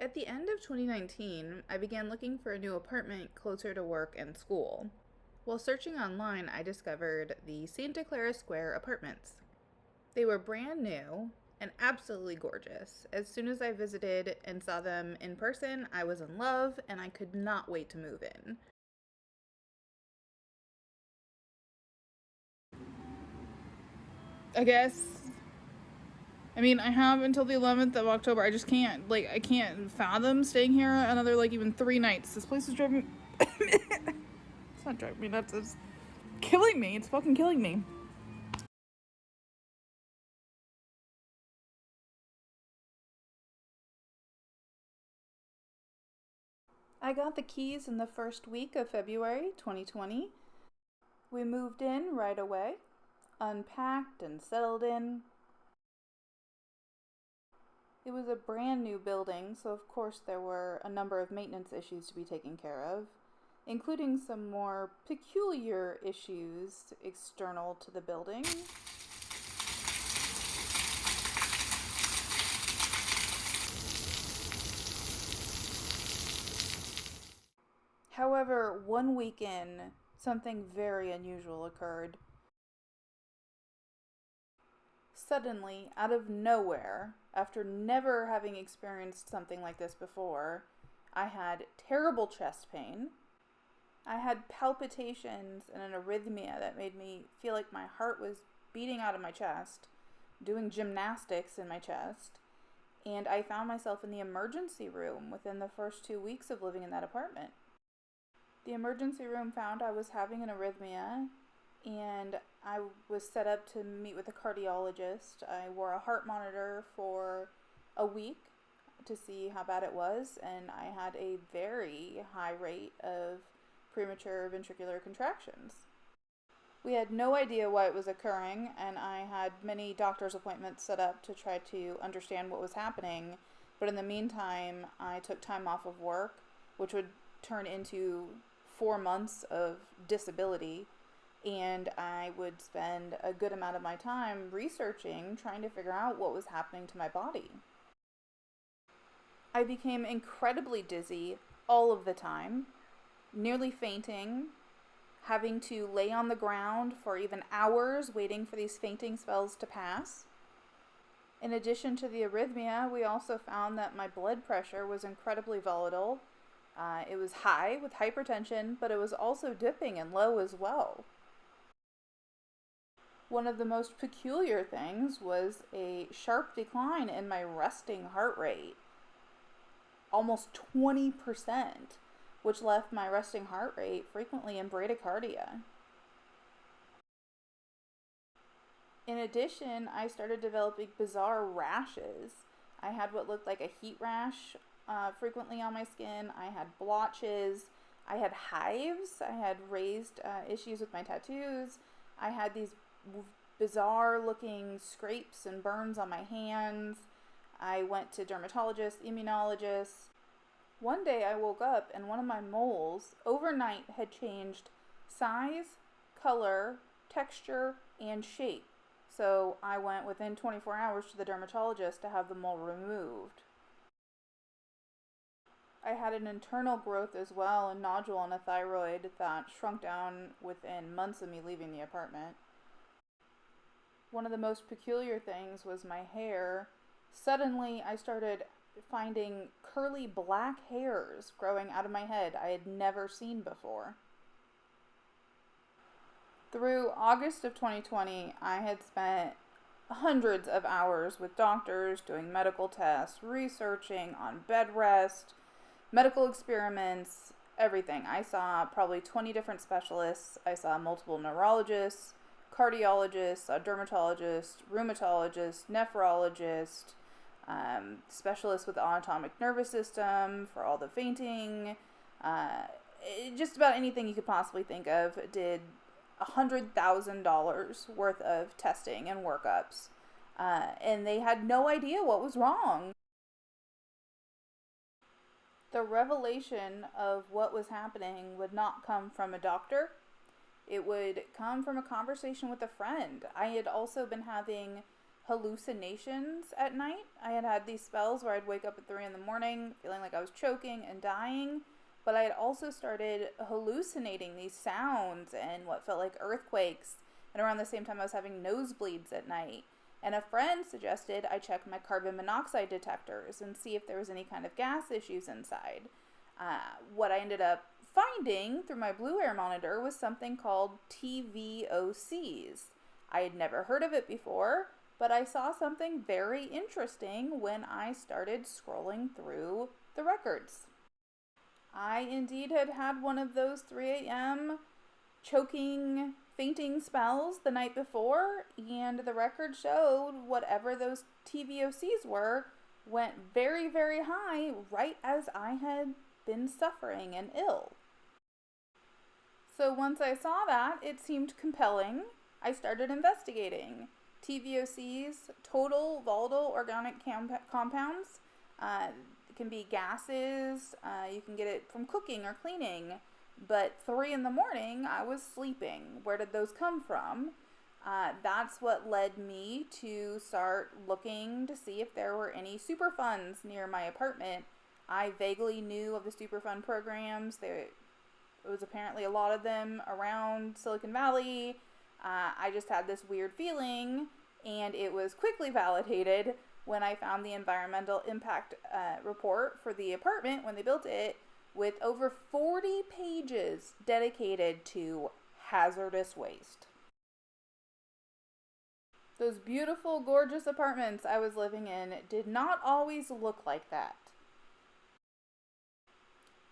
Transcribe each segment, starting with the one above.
At the end of 2019, I began looking for a new apartment closer to work and school. While searching online, I discovered the Santa Clara Square apartments. They were brand new and absolutely gorgeous. As soon as I visited and saw them in person, I was in love and I could not wait to move in. I guess. I mean, I have until the 11th of October. I just can't, I can't fathom staying here another, even 3 nights. This place is driving me. It's not driving me nuts. It's killing me. It's fucking killing me. I got the keys in the first week of February 2020. We moved in right away, unpacked and settled in. It was a brand new building, so of course there were a number of maintenance issues to be taken care of, including some more peculiar issues external to the building. However, one week in, something very unusual occurred. Suddenly, out of nowhere, after never having experienced something like this before, I had terrible chest pain. I had palpitations and an arrhythmia that made me feel like my heart was beating out of my chest, doing gymnastics in my chest, and I found myself in the emergency room within the first 2 weeks of living in that apartment. The emergency room found I was having an arrhythmia, and I was set up to meet with a cardiologist. I wore a heart monitor for a week to see how bad it was, and I had a very high rate of premature ventricular contractions. We had no idea why it was occurring, and I had many doctor's appointments set up to try to understand what was happening. But in the meantime, I took time off of work, which would turn into 4 months of disability, and I would spend a good amount of my time researching, trying to figure out what was happening to my body. I became incredibly dizzy all of the time, nearly fainting, having to lay on the ground for even hours waiting for these fainting spells to pass. In addition to the arrhythmia, we also found that my blood pressure was incredibly volatile. It was high with hypertension, but it was also dipping and low as well. One of the most peculiar things was a sharp decline in my resting heart rate, almost 20%, which left my resting heart rate frequently in bradycardia. In addition, I started developing bizarre rashes. I had what looked like a heat rash frequently on my skin. I had blotches. I had hives. I had raised issues with my tattoos. I had these bizarre looking scrapes and burns on my hands. I went to dermatologists, immunologists. One day I woke up and one of my moles overnight had changed size, color, texture, and shape. So I went within 24 hours to the dermatologist to have the mole removed. I had an internal growth as well, a nodule on a thyroid that shrunk down within months of me leaving the apartment. One of the most peculiar things was my hair. Suddenly, I started finding curly black hairs growing out of my head I had never seen before. Through August of 2020, I had spent hundreds of hours with doctors doing medical tests, researching on bed rest, medical experiments, everything. I saw probably 20 different specialists. I saw multiple neurologists, cardiologists, a dermatologist, rheumatologist, nephrologist, specialists with the autonomic nervous system for all the fainting, just about anything you could possibly think of. Did $100,000 worth of testing and workups, and they had no idea what was wrong. The revelation of what was happening would not come from a doctor. It would come from a conversation with a friend. I had also been having hallucinations at night. I had had these spells where I'd wake up at 3 in the morning feeling like I was choking and dying, but I had also started hallucinating these sounds and what felt like earthquakes. And around the same time, I was having nosebleeds at night. And a friend suggested I check my carbon monoxide detectors and see if there was any kind of gas issues inside. What I ended up finding through my blue air monitor was something called TVOCs. I had never heard of it before, but I saw something very interesting when I started scrolling through the records. I indeed had had one of those 3 a.m. choking, fainting spells the night before, and the record showed whatever those TVOCs were went very, very high right as I had been suffering and ill. So once I saw that, it seemed compelling. I started investigating. TVOCs, total volatile organic compounds, it can be gases, you can get it from cooking or cleaning, but 3 in the morning I was sleeping. Where did those come from? That's what led me to start looking to see if there were any Superfunds near my apartment. I vaguely knew of the Superfund programs. There was apparently a lot of them around Silicon Valley. I just had this weird feeling, and it was quickly validated when I found the environmental impact report for the apartment when they built it, with over 40 pages dedicated to hazardous waste. Those beautiful, gorgeous apartments I was living in did not always look like that.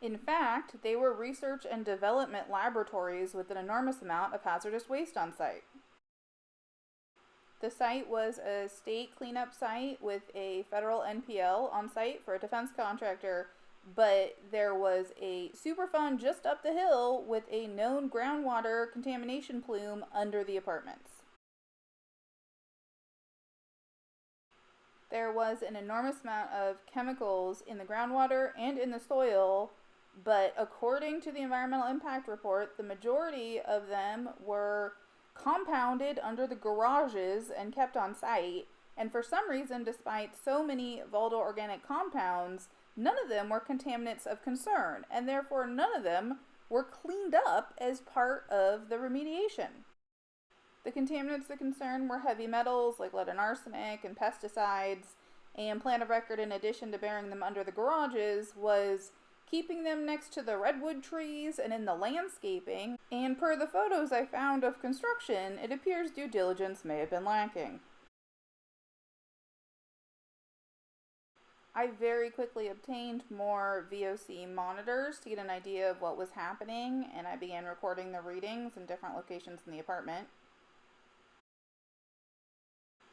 In fact, they were research and development laboratories with an enormous amount of hazardous waste on site. The site was a state cleanup site with a federal NPL on site for a defense contractor, but there was a Superfund just up the hill with a known groundwater contamination plume under the apartments. There was an enormous amount of chemicals in the groundwater and in the soil, but according to the environmental impact report, the majority of them were compounded under the garages and kept on site. And for some reason, despite so many volatile organic compounds, none of them were contaminants of concern, and therefore none of them were cleaned up as part of the remediation. The contaminants of concern were heavy metals like lead and arsenic and pesticides, and plan of record, in addition to burying them under the garages, was keeping them next to the redwood trees and in the landscaping, and per the photos I found of construction, it appears due diligence may have been lacking. I very quickly obtained more VOC monitors to get an idea of what was happening, and I began recording the readings in different locations in the apartment.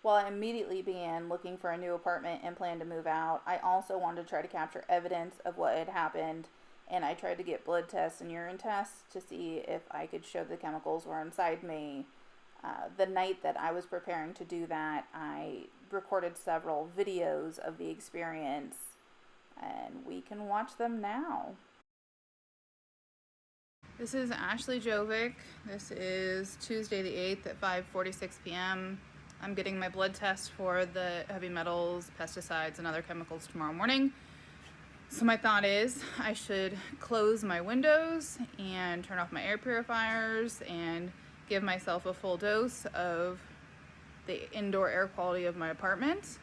While I immediately began looking for a new apartment and planned to move out, I also wanted to try to capture evidence of what had happened, and I tried to get blood tests and urine tests to see if I could show the chemicals were inside me. The night that I was preparing to do that, I recorded several videos of the experience, and we can watch them now. This is Ashley Jovic. This is Tuesday the 8th at 5:46 p.m. I'm getting my blood test for the heavy metals, pesticides, and other chemicals tomorrow morning. So my thought is I should close my windows and turn off my air purifiers and give myself a full dose of the indoor air quality of my apartment.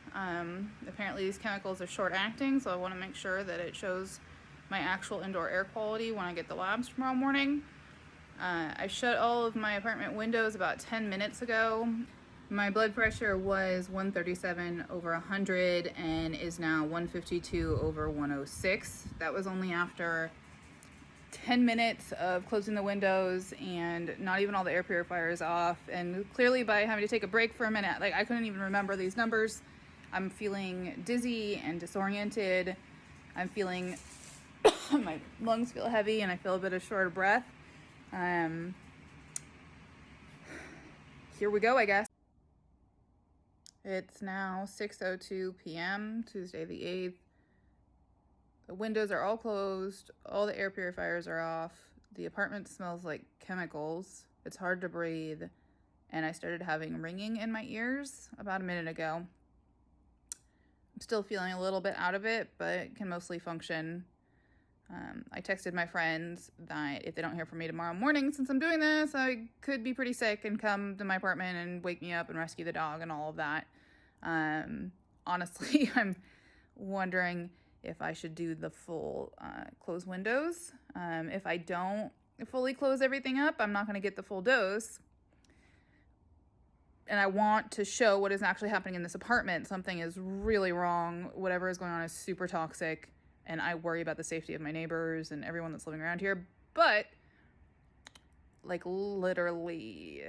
Apparently these chemicals are short acting, so I want to make sure that it shows my actual indoor air quality when I get the labs tomorrow morning. I shut all of my apartment windows about 10 minutes ago. My blood pressure was 137/100 and is now 152/106. That was only after 10 minutes of closing the windows and not even all the air purifiers off, and clearly by having to take a break for a minute, like I couldn't even remember these numbers. I'm feeling dizzy and disoriented. I'm feeling my lungs feel heavy and I feel a bit of short of breath. Here we go, I guess. It's now 6:02 p.m. Tuesday the 8th. The windows are all closed, all the air purifiers are off, the apartment smells like chemicals, it's hard to breathe, and I started having ringing in my ears about a minute ago. I'm still feeling a little bit out of it, but can mostly function. I texted my friends that if they don't hear from me tomorrow morning, since I'm doing this, I could be pretty sick and come to my apartment and wake me up and rescue the dog and all of that. Honestly, I'm wondering if I should do the full close windows. If I don't fully close everything up, I'm not going to get the full dose. And I want to show what is actually happening in this apartment. Something is really wrong. Whatever is going on is super toxic. And I worry about the safety of my neighbors and everyone that's living around here. But, like, literally,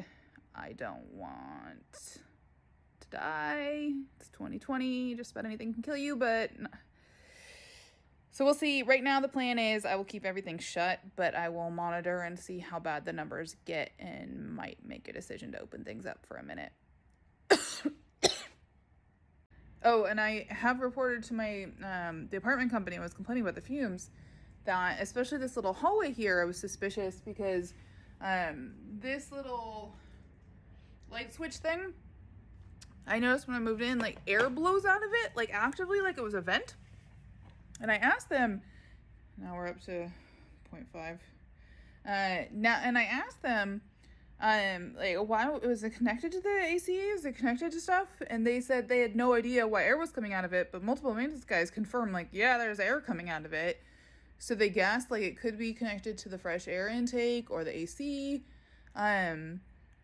I don't want to die. It's 2020. Just about anything can kill you, but... So we'll see. Right now, the plan is I will keep everything shut, but I will monitor and see how bad the numbers get and might make a decision to open things up for a minute. Oh, and I have reported to my, the apartment company I was complaining about the fumes, that especially this little hallway here, I was suspicious because this little light switch thing, I noticed when I moved in, like, air blows out of it, like, actively, like it was a vent. And I asked them, now we're up to 0.5, and I asked them, like, why was it connected to the AC? Is it connected to stuff? And they said they had no idea why air was coming out of it, but multiple maintenance guys confirmed, like, yeah, there's air coming out of it. So they guessed, like, it could be connected to the fresh air intake or the AC, but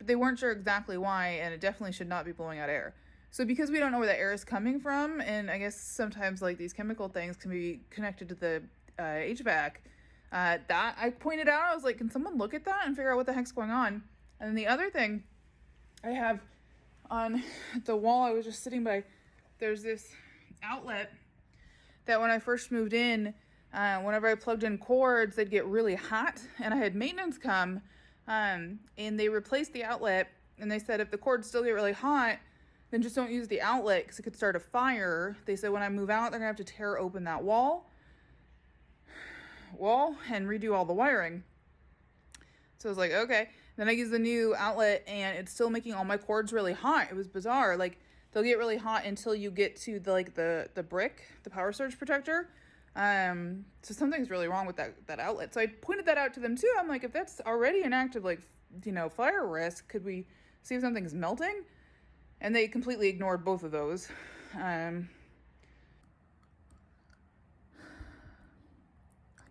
they weren't sure exactly why, and it definitely should not be blowing out air. So because we don't know where the air is coming from, and I guess sometimes, like, these chemical things can be connected to the HVAC, that I pointed out, I was like, can someone look at that and figure out what the heck's going on? And then the other thing I have on the wall I was just sitting by, there's this outlet that when I first moved in, whenever I plugged in cords, they'd get really hot, and I had maintenance come, and they replaced the outlet, and they said if the cords still get really hot, then just don't use the outlet because it could start a fire. They said when I move out, they're gonna have to tear open that wall and redo all the wiring. So I was like, okay. Then I used the new outlet and it's still making all my cords really hot. It was bizarre. Like, they'll get really hot until you get to the brick, the power surge protector. So something's really wrong with that outlet. So I pointed that out to them too. I'm like, if that's already an active, like, fire risk, could we see if something's melting? And they completely ignored both of those. I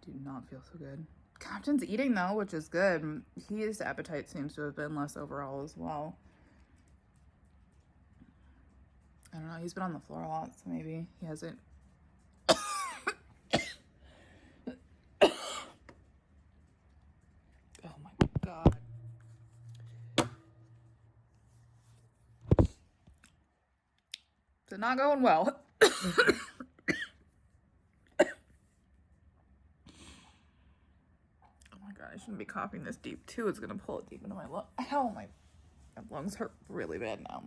do not feel so good. Captain's eating though, which is good. His appetite seems to have been less overall as well. I don't know, he's been on the floor a lot, so maybe he hasn't. Oh my god. It's not going well. I shouldn't be coughing this deep too. It's gonna pull it deep into my lung. Ow, my lungs hurt really bad now.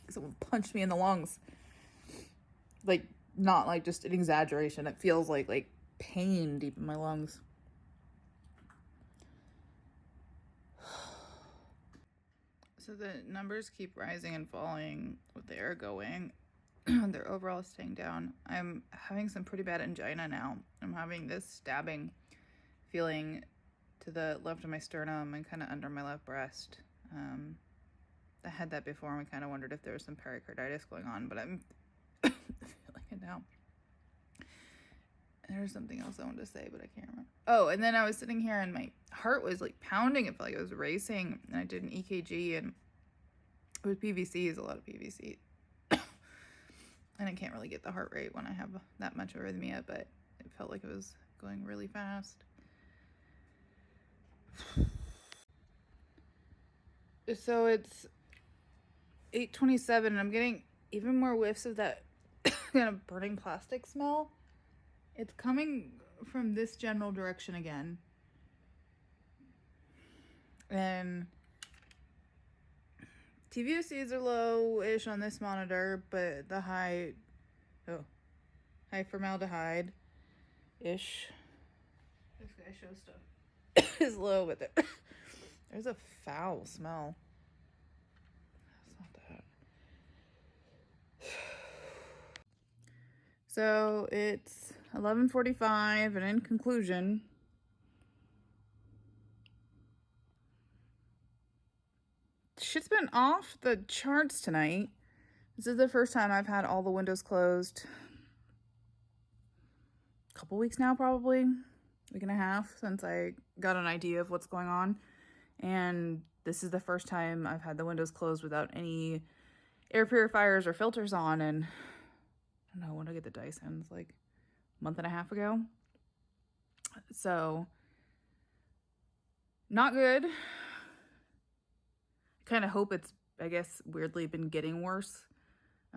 Someone punched me in the lungs. Like, not like just an exaggeration. It feels like pain deep in my lungs. So the numbers keep rising and falling with the air going. They're overall staying down. I'm having some pretty bad angina now. I'm having this stabbing feeling to the left of my sternum and kind of under my left breast. I had that before and we kind of wondered if there was some pericarditis going on, but I'm feeling it now. And there's something else I wanted to say, but I can't remember. Oh, and then I was sitting here and my heart was like pounding. It felt like it was racing, and I did an EKG and it was PVCs, a lot of PVC. And I can't really get the heart rate when I have that much arrhythmia, but it felt like it was going really fast. So it's 8:27 and I'm getting even more whiffs of that kind of burning plastic smell. It's coming from this general direction again. And TVOCs are low-ish on this monitor, but the high formaldehyde-ish. This guy shows stuff. Is low, but there's a foul smell. So it's 11:45, and in conclusion, shit's been off the charts tonight. This is the first time I've had all the windows closed. A couple weeks now, probably. Week and a half since I got an idea of what's going on. And this is the first time I've had the windows closed without any air purifiers or filters on. And I don't know, when did I get the Dysons? Like a month and a half ago. So, not good. I kind of hope it's, I guess, weirdly been getting worse.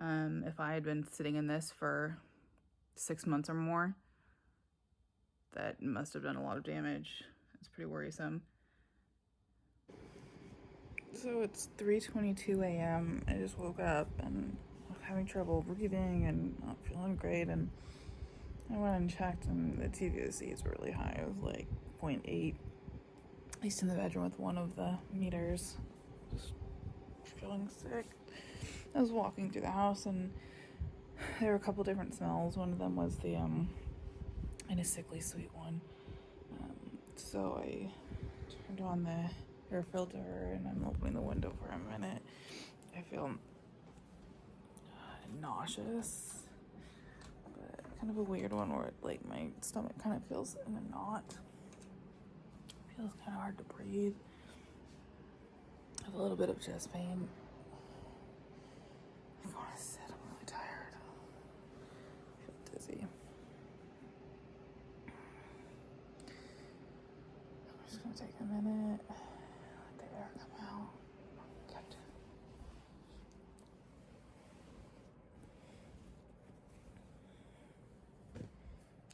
If I had been sitting in this for 6 months or more, that must have done a lot of damage. It's pretty worrisome. So it's 3:22 a.m. I just woke up and I'm having trouble breathing and not feeling great, and I went and checked and the TVOC is really high. It was like 0.8, at least in the bedroom with one of the meters. Just feeling sick. I was walking through the house and there were a couple different smells. One of them was the and a sickly sweet one. So I turned on the air filter and I'm opening the window for a minute. I feel nauseous, but kind of a weird one where like my stomach kind of feels in a knot. Feels kind of hard to breathe. I have a little bit of chest pain. I want to sit. I'm really tired. I feel dizzy. I'm just gonna take a minute. Let the air come out. Good.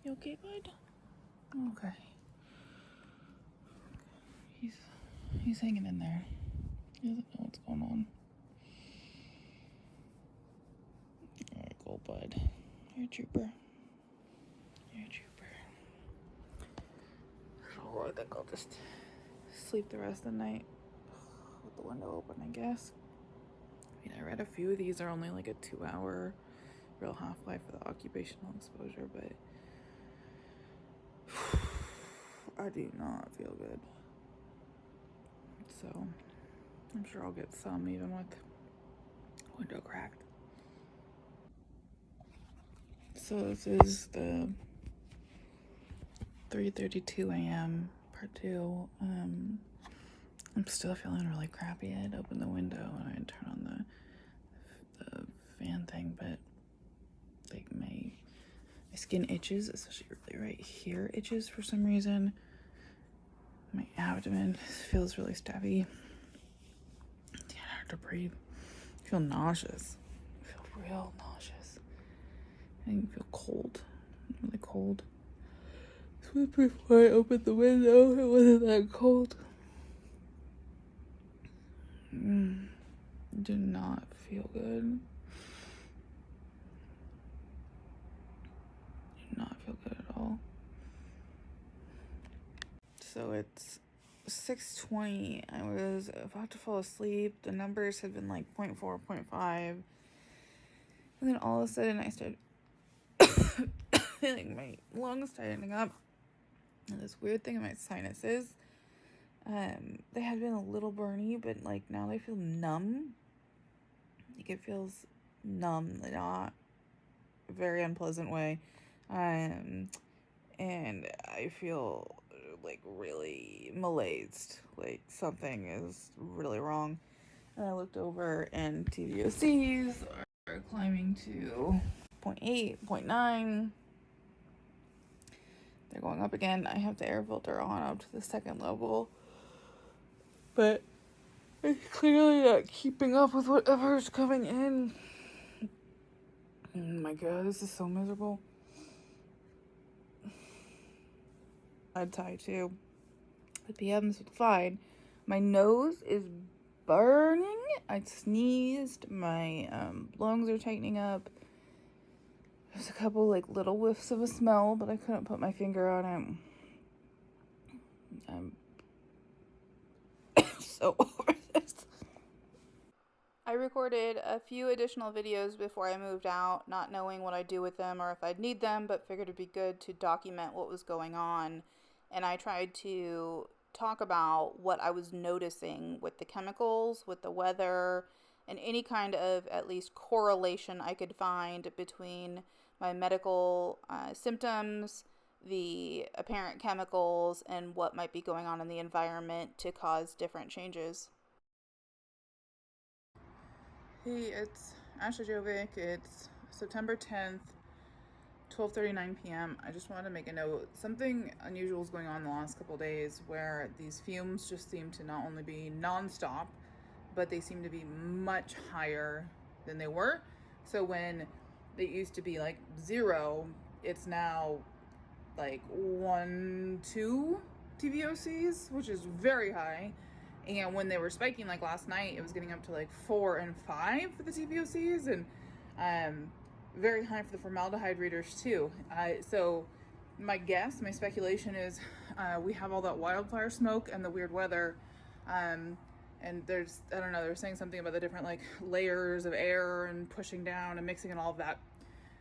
You okay, bud? Okay. He's hanging in there. He doesn't know what's going on. Alright, go, bud. You're a trooper. You're a trooper. So I think I'll just sleep the rest of the night with the window open, I guess. I mean, I read a few of these are only like a 2-hour real half-life for the occupational exposure, but I do not feel good. So I'm sure I'll get some even with window cracked. So this is the 3:32 a.m. part 2. I'm still feeling really crappy. I had opened the window and I had turned on the fan thing, but like my skin itches, especially really right here itches for some reason. My abdomen feels really stabby. It's hard to breathe. I feel nauseous. I feel real nauseous. I even feel cold. Really cold. So before I opened the window, it wasn't that cold. Do not feel good. Do not feel good at all. So it's 6:20. I was about to fall asleep. The numbers had been like 0.4, 0.5. And then all of a sudden I started feeling my lungs tightening up. And this weird thing in my sinuses. They had been a little burny, but like now they feel numb. Like it feels numb, not a very unpleasant way. And I feel like really malaised, like something is really wrong. And I looked over and TVOCs are climbing to 0.8, 0.9. They're going up again. I have the air filter on up to the second level, but it's clearly not keeping up with whatever's coming in. Oh my god, this is so miserable. I'd tie too. The PMs was fine. My nose is burning. I sneezed. My lungs are tightening up. There's a couple like little whiffs of a smell, but I couldn't put my finger on it. I'm so over this. I recorded a few additional videos before I moved out, not knowing what I'd do with them or if I'd need them, but figured it'd be good to document what was going on. And I tried to talk about what I was noticing with the chemicals, with the weather, and any kind of at least correlation I could find between my medical symptoms, the apparent chemicals, and what might be going on in the environment to cause different changes. Hey, it's Ashley Jovic. It's September 10th, 12:39 p.m. I just wanted to make a note. Something unusual is going on the last couple of days where these fumes just seem to not only be nonstop, but they seem to be much higher than they were. So when it used to be like 0, it's now like 1, 2 TVOCs, which is very high. And when they were spiking like last night, it was getting up to like 4 and 5 for the TVOCs, and very high for the formaldehyde readers too. So my speculation is we have all that wildfire smoke and the weird weather. And there's, I don't know, they're saying something about the different like layers of air and pushing down and mixing and all of that.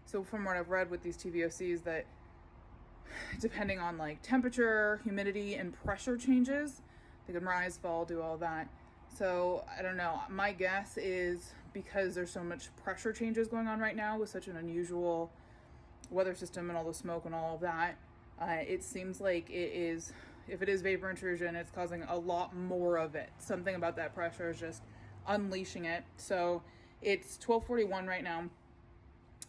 So from what I've read with these TVOCs, that depending on like temperature, humidity, and pressure changes, they can rise, fall, do all that. So I don't know. My guess is because there's so much pressure changes going on right now with such an unusual weather system and all the smoke and all of that, it seems like it is, if it is vapor intrusion, it's causing a lot more of it. Something about that pressure is just unleashing it. So it's 12:41 right now.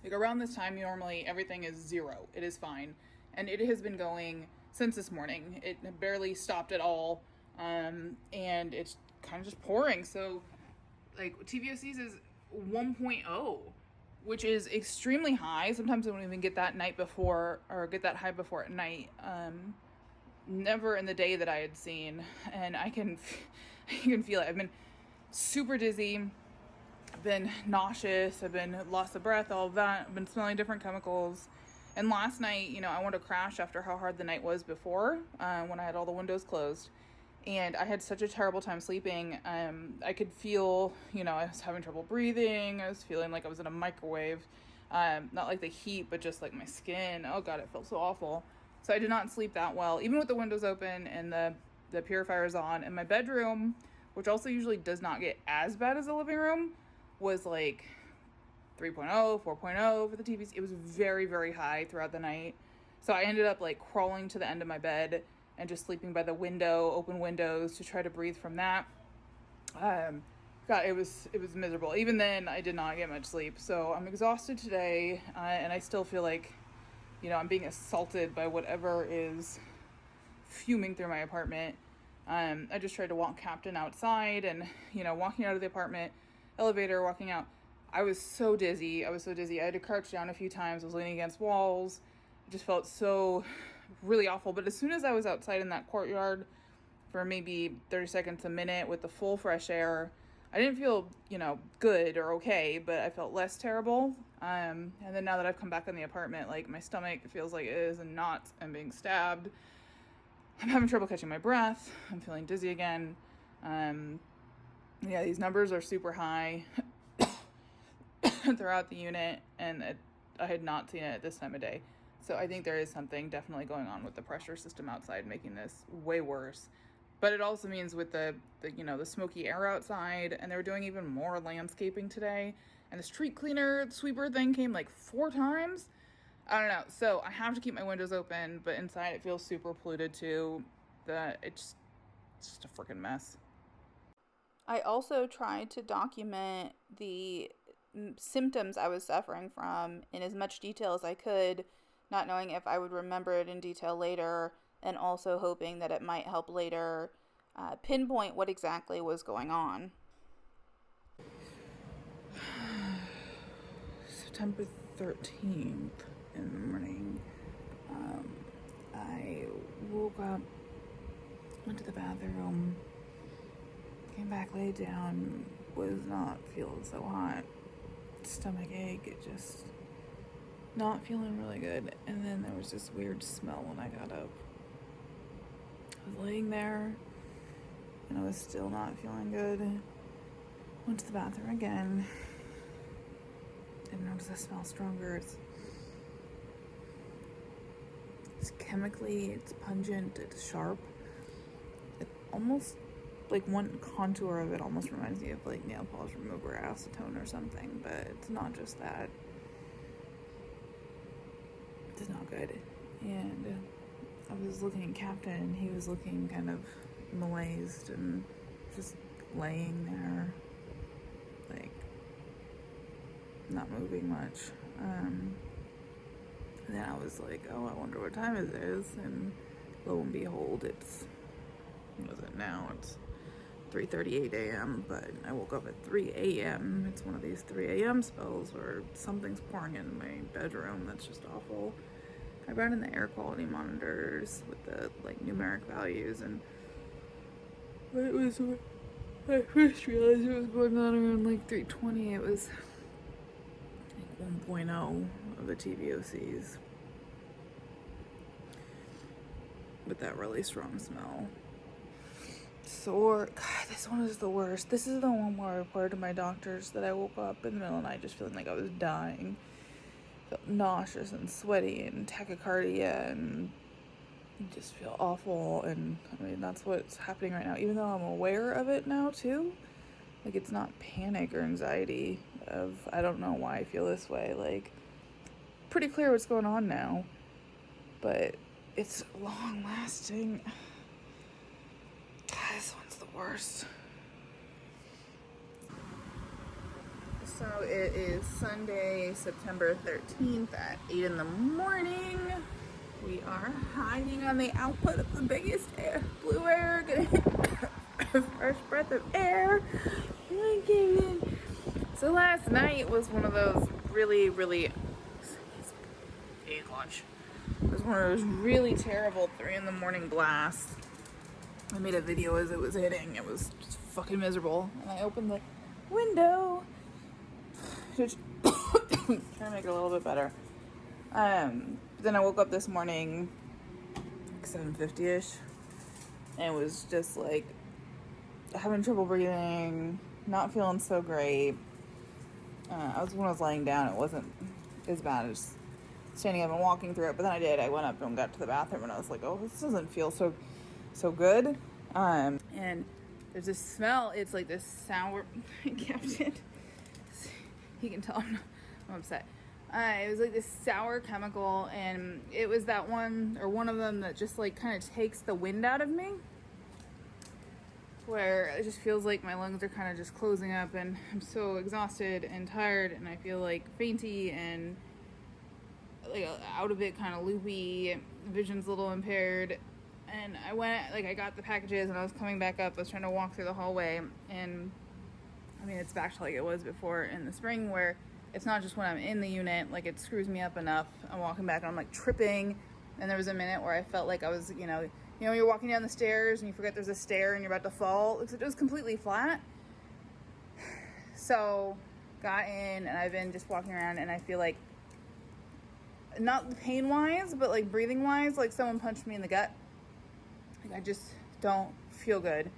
Like around this time, normally everything is 0. It is fine. And it has been going since this morning. It barely stopped at all. And it's kind of just pouring. So like TVOCs is 1.0, which is extremely high. Sometimes I don't even get that night before, or get that high before at night. Never in the day that I had seen. And I can feel it. I've been super dizzy. I've been nauseous. I've been lost of breath, all of that. I've been smelling different chemicals. And last night, I wanted to crash after how hard the night was before, when I had all the windows closed. And I had such a terrible time sleeping. I could feel, I was having trouble breathing. I was feeling like I was in a microwave. Not like the heat, but just like my skin. Oh God, it felt so awful. So I did not sleep that well, even with the windows open and the purifiers on. And my bedroom, which also usually does not get as bad as the living room, was like 3.0, 4.0 for the TVs. It was very, very high throughout the night. So I ended up like crawling to the end of my bed and just sleeping by the window, open windows, to try to breathe from that. God, it was miserable. Even then, I did not get much sleep. So I'm exhausted today, and I still feel like, I'm being assaulted by whatever is fuming through my apartment. I just tried to walk Captain outside, and, walking out of the apartment, elevator, walking out, I was so dizzy. I had to crouch down a few times. I was leaning against walls. It just felt so really awful. But as soon as I was outside in that courtyard for maybe 30 seconds, a minute with the full fresh air, I didn't feel, good or okay, but I felt less terrible. And then now that I've come back in the apartment, like my stomach feels like it is in knots. I'm being stabbed. I'm having trouble catching my breath. I'm feeling dizzy again. These numbers are super high throughout the unit, and I had not seen it at this time of day. So I think there is something definitely going on with the pressure system outside, making this way worse. But it also means with the smoky air outside, and they were doing even more landscaping today. And the street cleaner sweeper thing came like 4 times. I don't know. So I have to keep my windows open, but inside it feels super polluted too. It's just a freaking mess. I also tried to document the symptoms I was suffering from in as much detail as I could, not knowing if I would remember it in detail later, and also hoping that it might help later pinpoint what exactly was going on. September 13th in the morning, I woke up, went to the bathroom, came back, laid down, was not feeling so hot, stomach ache, just not feeling really good. And then there was this weird smell when I got up. I was laying there and I was still not feeling good. Went to the bathroom again. Didn't notice the smell stronger. It's chemically, it's pungent, it's sharp. It almost, like, one contour of it almost reminds me of, like, nail polish remover acetone or something, but it's not just that. It's not good. And I was looking at Captain, and he was looking kind of malaised and just laying there, like, not moving much. And then I was like, oh, I wonder what time it is, and lo and behold, what is it now? It's 3:38 a.m., but I woke up at 3 a.m. It's one of these 3 a.m. spells where something's pouring in my bedroom that's just awful. I brought in the air quality monitors with the, like, numeric values, and it was, I first realized it was going on around, like, 3:20. It was, like, 1.0 of the TVOCs with that really strong smell. Sore. God, this one is the worst. This is the one where I reported to my doctors that I woke up in the middle of the night just feeling like I was dying. Felt nauseous and sweaty and tachycardia, and you just feel awful. And I mean, that's what's happening right now, even though I'm aware of it now too. Like, it's not panic or anxiety of I don't know why I feel this way. Like, pretty clear what's going on now, but it's long lasting. God, this one's the worst. So it is Sunday, September 13th at 8 in the morning. We are hiding on the output of the biggest blue air, getting a fresh breath of air. So last night was one of those really, really, it was one of those really terrible 3 in the morning blasts. I made a video as it was hitting. It was just fucking miserable. And I opened the window to try to make it a little bit better. Then I woke up this morning, like 7:50ish, and it was just like having trouble breathing, not feeling so great. When I was laying down, it wasn't as bad as standing up and walking through it, but then I did. I went up and got to the bathroom, and I was like, oh, this doesn't feel so good. And there's this smell. It's like this sour. Captain, he can tell I'm upset. It was like this sour chemical, and it was that one of them that just like kind of takes the wind out of me, where it just feels like my lungs are kind of just closing up, and I'm so exhausted and tired, and I feel like fainty and like out of it, kind of loopy, vision's a little impaired. And I got the packages, and I was coming back up. I was trying to walk through the hallway, and I mean, it's back to like it was before in the spring, where it's not just when I'm in the unit, like it screws me up enough. I'm walking back, and I'm like tripping, and there was a minute where I felt like I was, you're walking down the stairs, and you forget there's a stair, and you're about to fall. It was completely flat. So, got in, and I've been just walking around, and I feel like, not pain-wise, but like breathing-wise, like someone punched me in the gut. Like, I just don't feel good,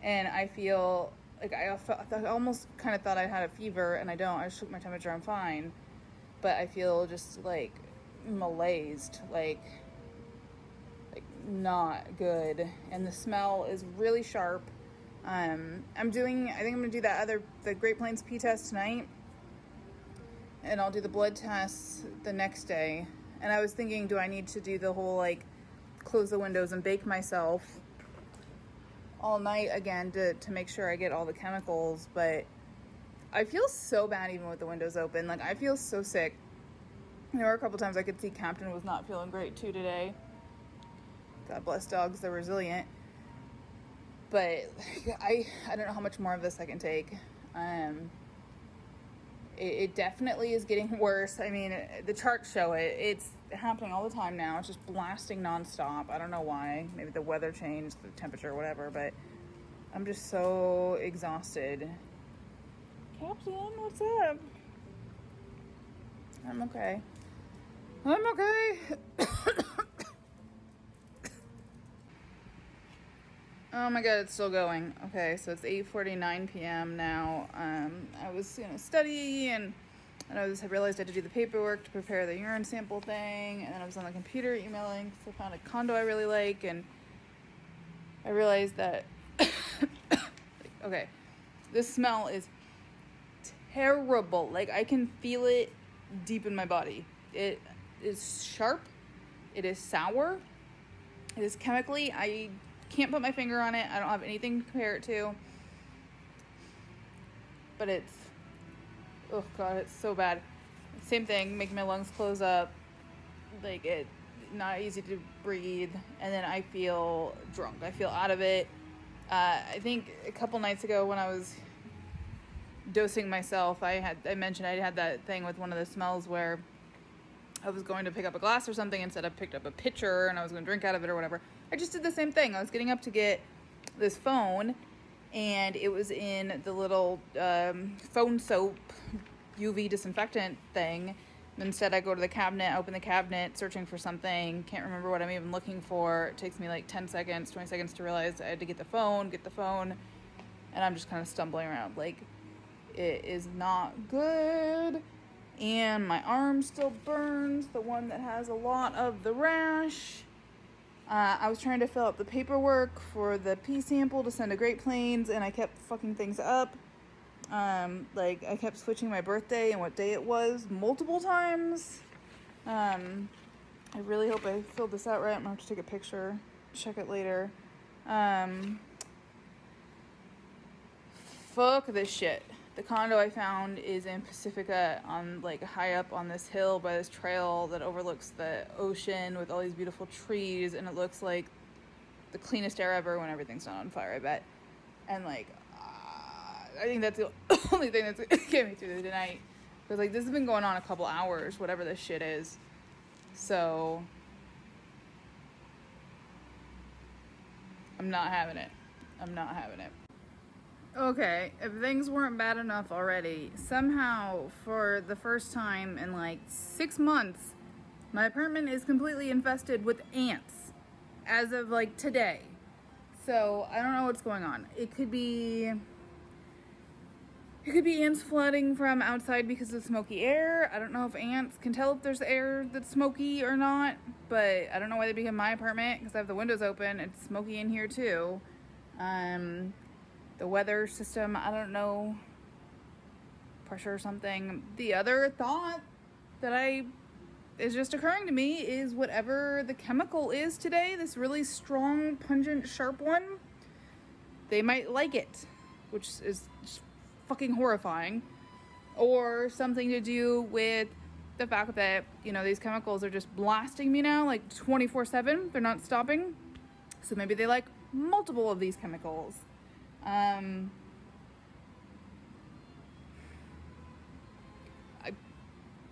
and I feel like I almost kind of thought I had a fever, and I don't. I just took my temperature, I'm fine, but I feel just like malaised, like not good, and the smell is really sharp. I think I'm gonna do the Great Plains P test tonight, and I'll do the blood tests the next day. And I was thinking, do I need to do the whole like close the windows and bake myself all night again to make sure I get all the chemicals? But I feel so bad even with the windows open. Like, I feel so sick. There were a couple times I could see Captain was not feeling great too today. God bless dogs, they're resilient. But I don't know how much more of this I can take. It definitely is getting worse. I mean, the charts show it. It's happening all the time now. It's just blasting nonstop. I don't know why. Maybe the weather changed, the temperature, whatever. But I'm just so exhausted. Captain, what's up? I'm okay. Oh my god, it's still going. Okay, so it's 8:49 p.m. now. I was in a study and I realized I had to do the paperwork to prepare the urine sample thing, and then I was on the computer emailing because I found a condo I really like, and I realized that okay, this smell is terrible. Like, I can feel it deep in my body. It is sharp. It is sour. It is chemically. I can't put my finger on it. I don't have anything to compare it to. But it's, oh god, it's so bad. Same thing, making my lungs close up. Like, it, not easy to breathe. And then I feel drunk. I feel out of it. I think a couple nights ago when I was dosing myself, I mentioned I had that thing with one of the smells where I was going to pick up a glass or something. Instead I picked up a pitcher and I was going to drink out of it or whatever. I just did the same thing. I was getting up to get this phone, and it was in the little phone soap UV disinfectant thing. Instead, I go to the cabinet, open the cabinet, searching for something, can't remember what I'm even looking for. It takes me like 10 seconds, 20 seconds to realize I had to get the phone, and I'm just kind of stumbling around. Like, it is not good. And my arm still burns, the one that has a lot of the rash. I was trying to fill out the paperwork for the pee sample to send to Great Plains, and I kept fucking things up. Like, I kept switching my birthday and what day it was multiple times. I really hope I filled this out right. I'm gonna have to take a picture, check it later. Fuck this shit. The condo I found is in Pacifica, on like high up on this hill by this trail that overlooks the ocean with all these beautiful trees, and it looks like the cleanest air ever when everything's not on fire, I bet. And like, I think that's the only thing that's getting me through the night. Because like, this has been going on a couple hours, whatever this shit is. So I'm not having it. Okay, if things weren't bad enough already, somehow for the first time in like 6 months, my apartment is completely infested with ants as of like today. So I don't know what's going on. It could be ants flooding from outside because of smoky air. I don't know if ants can tell if there's air that's smoky or not, but I don't know why they became my apartment because I have the windows open. It's smoky in here too. The weather system, I don't know, pressure or something. The other thought that is just occurring to me is whatever the chemical is today, this really strong, pungent, sharp one, they might like it, which is just fucking horrifying. Or something to do with the fact that, you know, these chemicals are just blasting me now, like 24/7. They're not stopping. So maybe they like multiple of these chemicals. I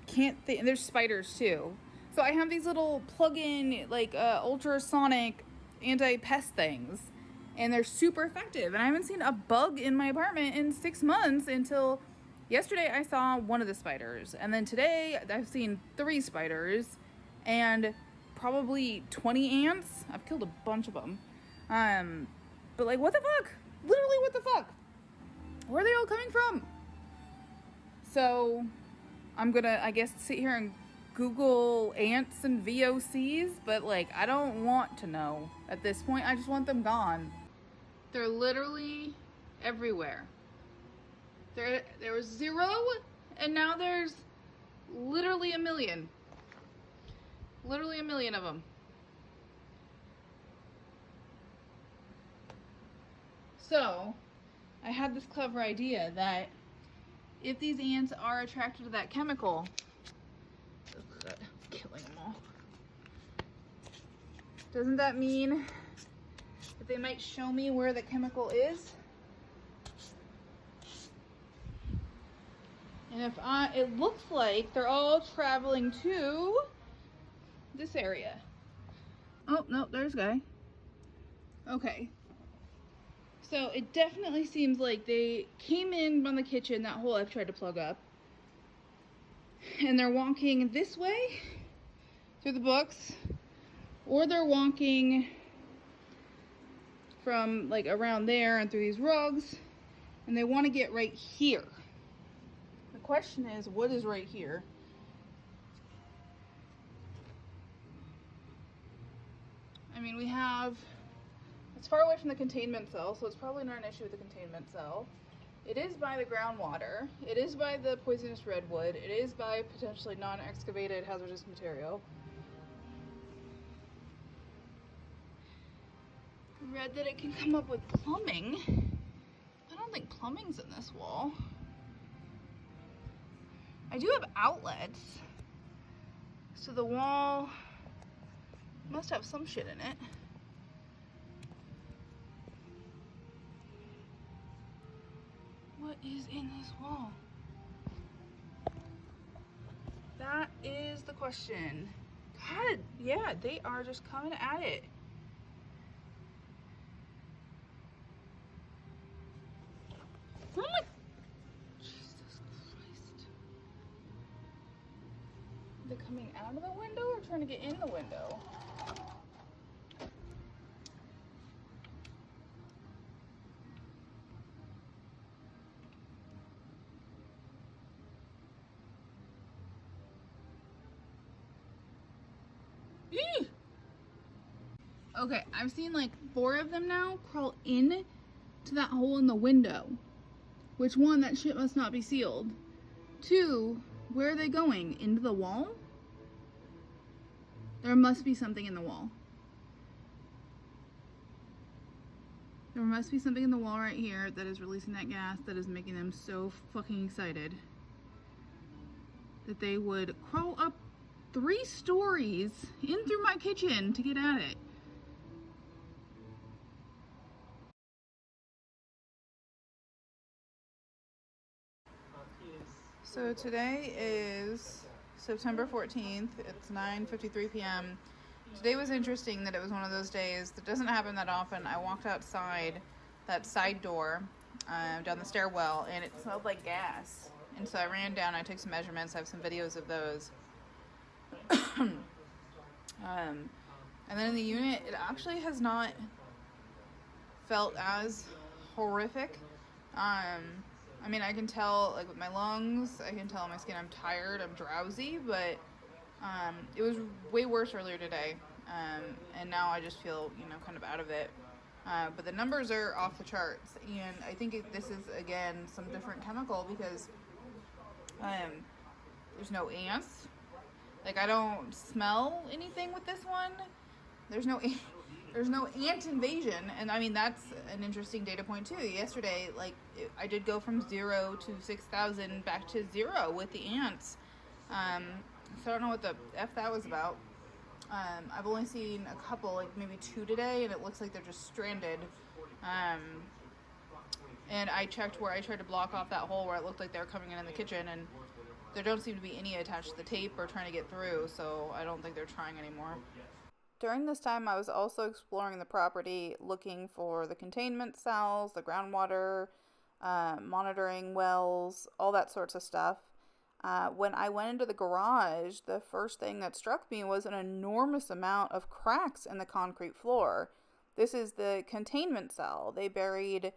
can't think. There's spiders too. So I have these little plug-in, like, ultrasonic anti-pest things, and they're super effective. And I haven't seen a bug in my apartment in 6 months until yesterday. I saw one of the spiders, and then today I've seen 3 spiders and probably 20 ants. I've killed a bunch of them. But like, what the fuck? Literally, what the fuck? Where are they all coming from? So I'm gonna, I guess, sit here and Google ants and VOCs, but like, I don't want to know at this point. I just want them gone. They're literally everywhere. There was 0, and now there's literally a million. Literally a million of them. So, I had this clever idea that if these ants are attracted to that chemical, oh God, I'm killing them all. Doesn't that mean that they might show me where the chemical is? And if it looks like they're all traveling to this area. Oh, no, there's a guy. Okay. So it definitely seems like they came in from the kitchen, that hole I've tried to plug up, and they're walking this way through the books, or they're walking from like around there and through these rugs, and they want to get right here. The question is, what is right here? I mean, it's far away from the containment cell, so it's probably not an issue with the containment cell. It is by the groundwater. It is by the poisonous redwood. It is by potentially non-excavated hazardous material. I read that it can come up with plumbing. I don't think plumbing's in this wall. I do have outlets, so the wall must have some shit in it. What is in this wall? That is the question. God, yeah, they are just coming at it. Oh my, Jesus Christ. Are they coming out of the window or trying to get in the window? Okay, I've seen like 4 of them now crawl in to that hole in the window. Which one, that shit must not be sealed. 2, where are they going? Into the wall? There must be something in the wall. There must be something in the wall right here that is releasing that gas that is making them so fucking excited that they would crawl up 3 stories in through my kitchen to get at it. So today is September 14th. It's 9:53 p.m. Today was interesting that it was one of those days that doesn't happen that often. I walked outside that side door down the stairwell, and it smelled like gas. And so I ran down, I took some measurements, I have some videos of those. And then in the unit, it actually has not felt as horrific. I mean, I can tell, like, with my lungs, I can tell on my skin I'm tired, I'm drowsy, but it was way worse earlier today, and now I just feel, kind of out of it. But the numbers are off the charts, and I think this is, again, some different chemical because there's no ants. Like, I don't smell anything with this one. There's no ant invasion, and I mean, that's an interesting data point too. Yesterday, I did go from 0 to 6,000 back to 0 with the ants. So I don't know what the F that was about. I've only seen a couple, like maybe 2 today, and it looks like they're just stranded. And I checked where I tried to block off that hole where it looked like they were coming in the kitchen, and there don't seem to be any attached to the tape or trying to get through, so I don't think they're trying anymore. During this time, I was also exploring the property, looking for the containment cells, the groundwater, monitoring wells, all that sorts of stuff. When I went into the garage, the first thing that struck me was an enormous amount of cracks in the concrete floor. This is the containment cell. They buried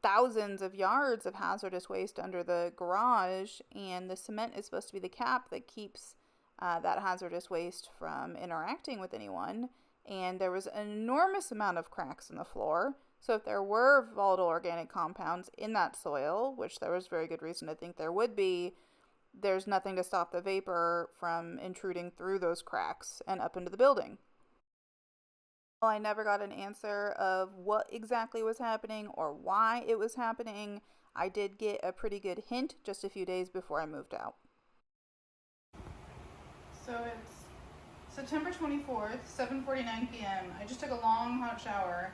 thousands of yards of hazardous waste under the garage, and the cement is supposed to be the cap that keeps that hazardous waste from interacting with anyone. And there was an enormous amount of cracks in the floor. So if there were volatile organic compounds in that soil, which there was very good reason to think there would be, there's nothing to stop the vapor from intruding through those cracks and up into the building. Well, I never got an answer of what exactly was happening or why it was happening. I did get a pretty good hint just a few days before I moved out. So it's September 24th, 7:49 p.m. I just took a long hot shower.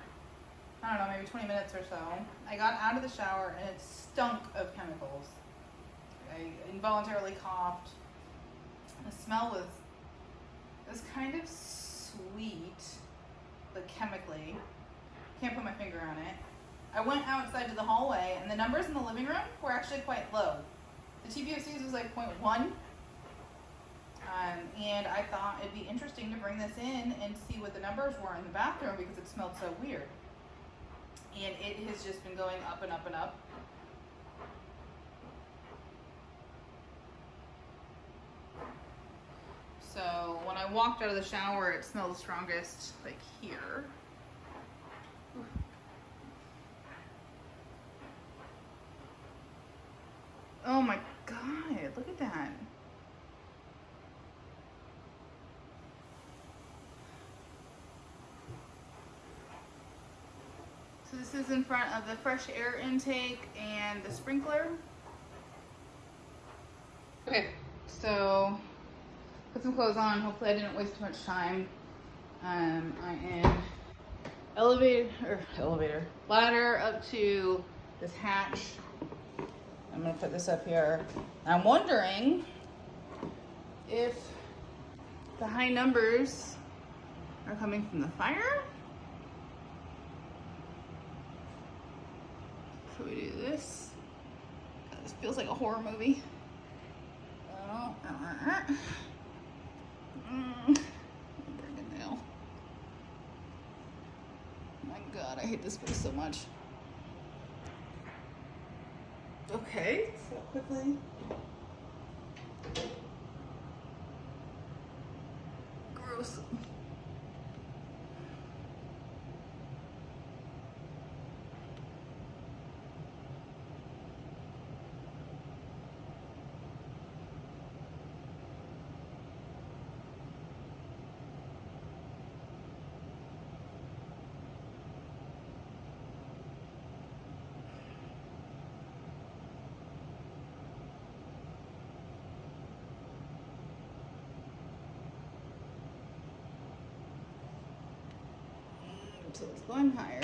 I don't know, maybe 20 minutes or so. I got out of the shower and it stunk of chemicals. I involuntarily coughed. The smell was kind of sweet, but chemically. Can't put my finger on it. I went outside to the hallway, and the numbers in the living room were actually quite low. The TVOCs was like 0.1. And I thought it'd be interesting to bring this in and see what the numbers were in the bathroom because it smelled so weird. and it has just been going up and up and up. So when I walked out of the shower, it smelled the strongest, like here. Oh my God, look at that. So this is in front of the fresh air intake and the sprinkler. Okay, so put some clothes on. Hopefully I didn't waste too much time. I am ladder up to this hatch. I'm gonna put this up here. I'm wondering if the high numbers are coming from the fire. So we do this. God, this feels like a horror movie. Oh, break a nail. My God, I hate this place so much. Okay, so quickly. Gross. So it's going higher.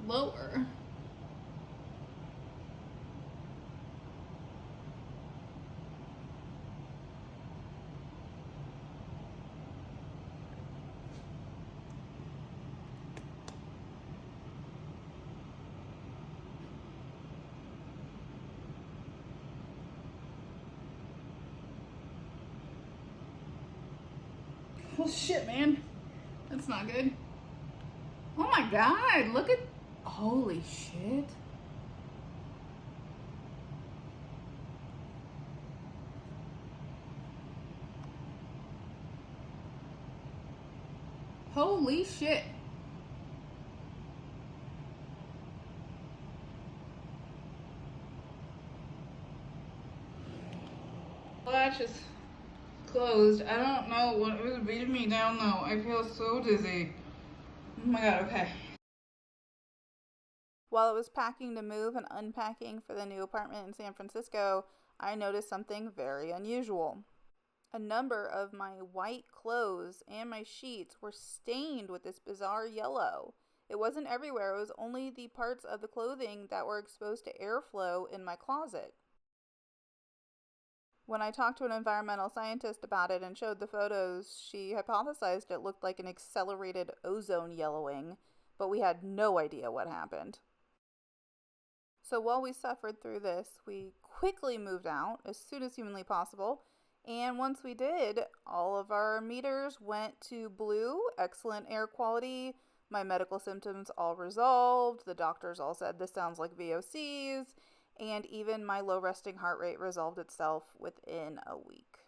Lower. Oh shit, man. That's not good. Oh my God, look at, holy shit. Holy shit. Latch is closed. I don't know what was beating me down though. I feel so dizzy. Oh my God, okay. While I was packing to move and unpacking for the new apartment in San Francisco, I noticed something very unusual. A number of my white clothes and my sheets were stained with this bizarre yellow. It wasn't everywhere, it was only the parts of the clothing that were exposed to airflow in my closet. When I talked to an environmental scientist about it and showed the photos, she hypothesized it looked like an accelerated ozone yellowing, but we had no idea what happened. So while we suffered through this, we quickly moved out as soon as humanly possible. And once we did, all of our meters went to blue, excellent air quality. My medical symptoms all resolved. The doctors all said this sounds like VOCs. And even my low resting heart rate resolved itself within a week.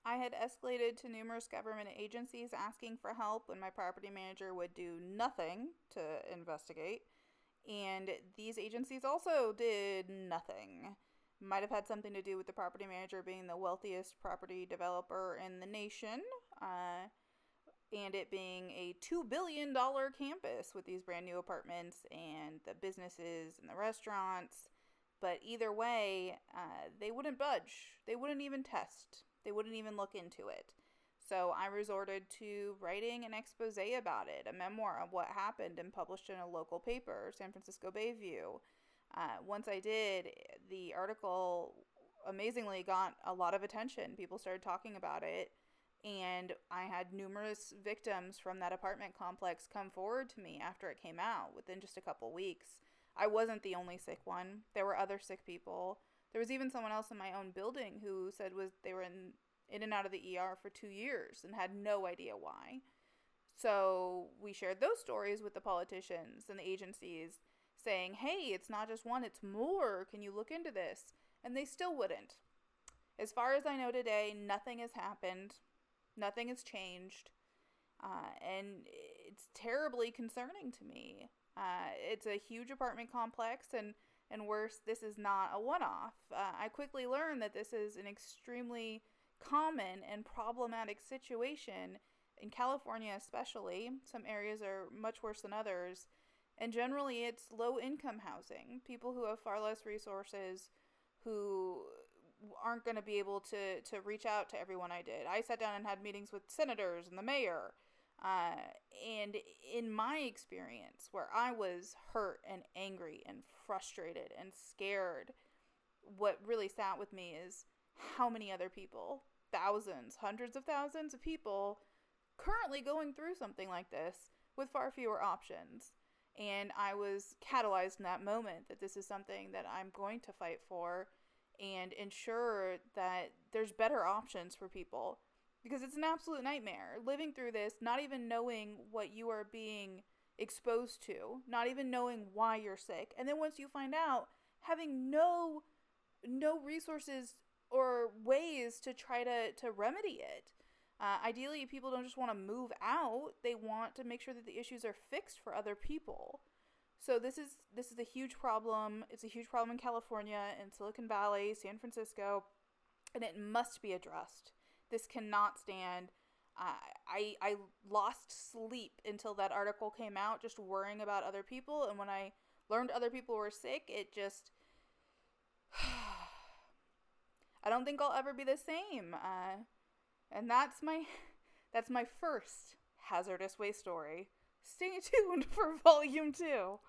I had escalated to numerous government agencies asking for help when my property manager would do nothing to investigate. And these agencies also did nothing. Might have had something to do with the property manager being the wealthiest property developer in the nation, and it being a $2 billion campus with these brand new apartments and the businesses and the restaurants. But either way, they wouldn't budge. They wouldn't even test. They wouldn't even look into it. So I resorted to writing an expose about it, a memoir of what happened, and published in a local paper, San Francisco Bayview. Once I did, the article amazingly got a lot of attention. People started talking about it, and I had numerous victims from that apartment complex come forward to me after it came out within just a couple weeks. I wasn't the only sick one. There were other sick people. There was even someone else in my own building who said they were in and out of the ER for 2 years and had no idea why. So we shared those stories with the politicians and the agencies saying, hey, it's not just one, it's more. Can you look into this? And they still wouldn't. As far as I know today, nothing has happened. Nothing has changed. And it's terribly concerning to me. It's a huge apartment complex, and worse, this is not a one-off. I quickly learned that this is an extremely common and problematic situation in California especially. Some areas are much worse than others. And generally, it's low-income housing. People who have far less resources, who aren't going to be able to reach out to everyone I did. I sat down and had meetings with senators and the mayor. And in my experience, where I was hurt and angry and frustrated and scared, what really sat with me is how many other people, thousands, hundreds of thousands of people, currently going through something like this with far fewer options. And I was catalyzed in that moment that this is something that I'm going to fight for and ensure that there's better options for people. Because it's an absolute nightmare living through this, not even knowing what you are being exposed to, not even knowing why you're sick. And then once you find out, having no resources or ways to try to remedy it. Ideally, people don't just want to move out. They want to make sure that the issues are fixed for other people. So this is a huge problem. It's a huge problem in California, in Silicon Valley, San Francisco, and it must be addressed. This cannot stand. I lost sleep until that article came out, just worrying about other people. And when I learned other people were sick, it just... I don't think I'll ever be the same. And that's my first hazardous waste story. Stay tuned for volume 2.